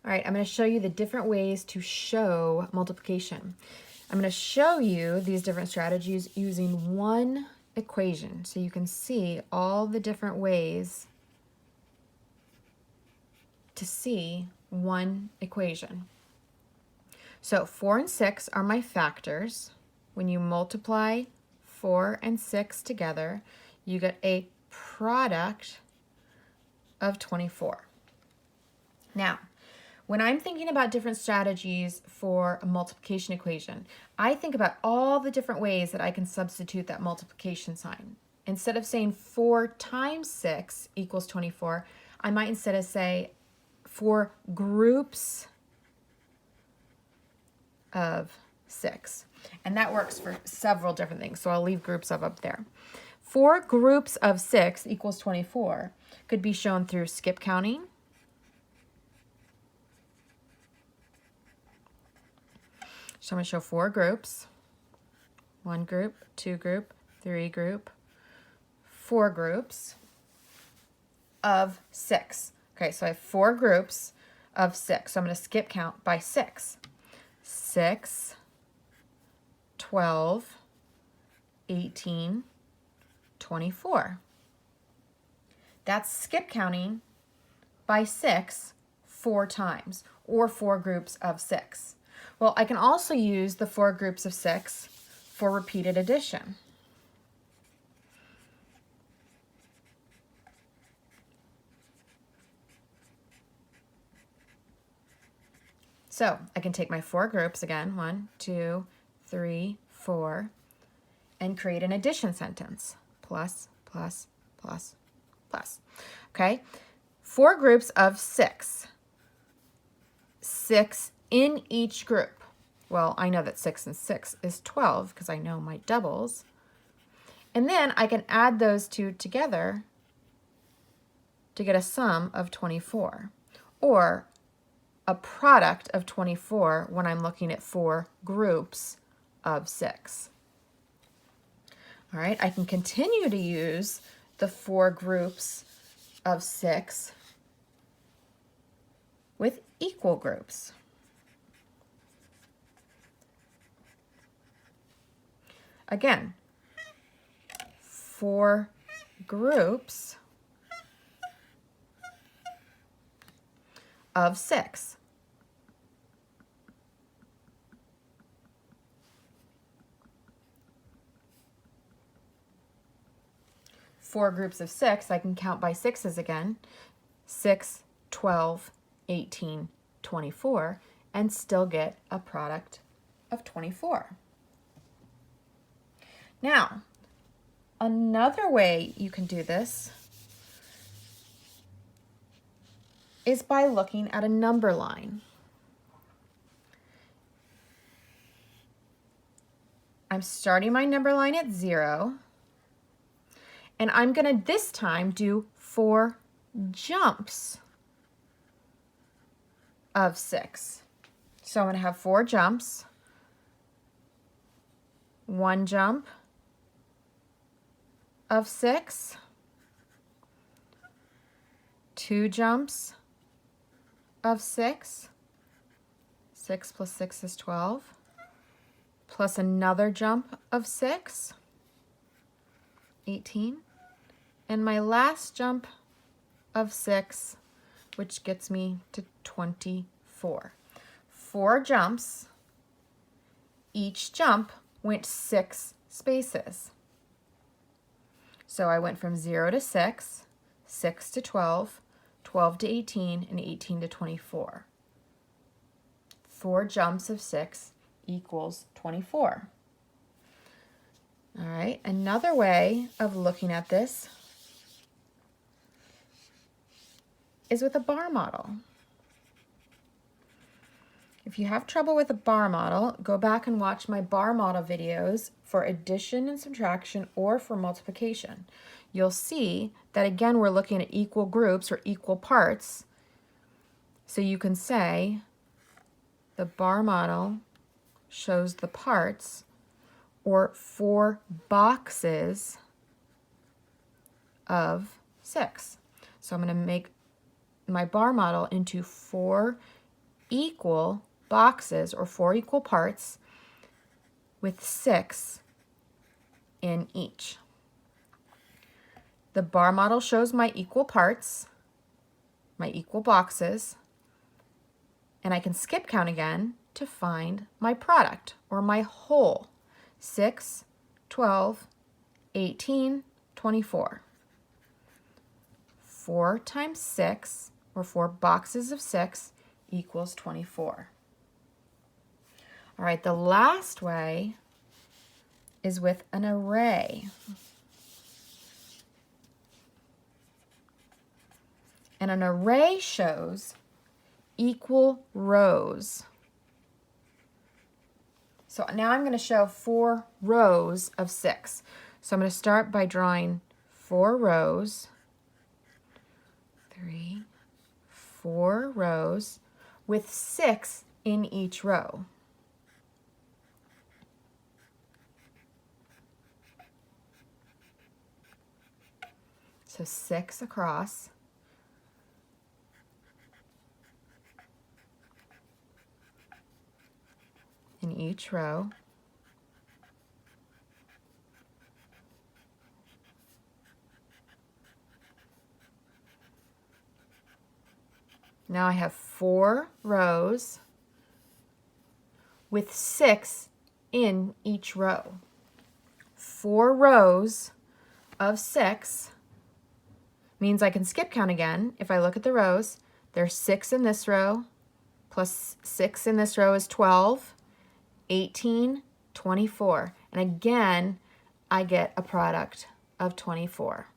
All right, I'm going to show you the different ways to show multiplication. I'm going to show you these different strategies using one equation so you can see all the different ways to see one equation. So 4 and 6 are my factors. When you multiply 4 and 6 together, you get a product of 24. Now, when I'm thinking about different strategies for a multiplication equation, I think about all the different ways that I can substitute that multiplication sign. Instead of saying 4 times 6 equals 24, I might instead of say 4 groups of 6. And that works for several different things, so I'll leave groups of up there. 4 groups of 6 equals 24 could be shown through skip counting. So I'm going to show 4 groups. 1 group, 2 group, 3 group, 4 groups of 6. Okay, so I have 4 groups of 6. So I'm going to skip count by 6. 6, 12, 18, 24. That's skip counting by 6 4 times, or 4 groups of 6. Well, I can also use the 4 groups of 6 for repeated addition. So I can take my 4 groups again, 1, 2, 3, 4, and create an addition sentence. Plus, plus, plus, plus. Okay? 4 groups of 6. 6 in each group. Well, I know that 6 and 6 is 12 because I know my doubles. And then I can add those two together to get a sum of 24, or a product of 24 when I'm looking at 4 groups of 6. All right, I can continue to use the 4 groups of 6 with equal groups. Again, 4 groups of 6. Four groups of 6, I can count by 6s again. 6, 12, 18, 24, and still get a product of 24. Now, another way you can do this is by looking at a number line. I'm starting my number line at 0, and I'm going to this time do 4 jumps of 6. So I'm going to have 4 jumps, 1 jump of 6, 2 jumps of 6, 6 plus 6 is 12, plus another jump of 6, 18, and my last jump of 6, which gets me to 24. 4 jumps, each jump went 6 spaces. So I went from 0 to 6, 6 to 12, 12 to 18, and 18 to 24. 4 jumps of 6 equals 24. All right, another way of looking at this is with a bar model. If you have trouble with a bar model, go back and watch my bar model videos for addition and subtraction or for multiplication. You'll see that again we're looking at equal groups or equal parts. So you can say the bar model shows the parts, or 4 boxes of 6. So I'm going to make my bar model into 4 equal boxes or 4 equal parts with 6 in each. The bar model shows my equal parts, my equal boxes, and I can skip count again to find my product or my whole. 6, 12, 18, 24. 4 times 6, or 4 boxes of 6, equals 24. All right, the last way is with an array. And an array shows equal rows. So now I'm going to show 4 rows of 6. So I'm going to start by drawing 4 rows. 3, 4 rows with 6 in each row. So 6 across. In each row. Now I have 4 rows with 6 in each row. 4 rows of 6 means I can skip count again. If I look at the rows, there's 6 in this row, plus 6 in this row is 12, 18, 24. And again, I get a product of 24.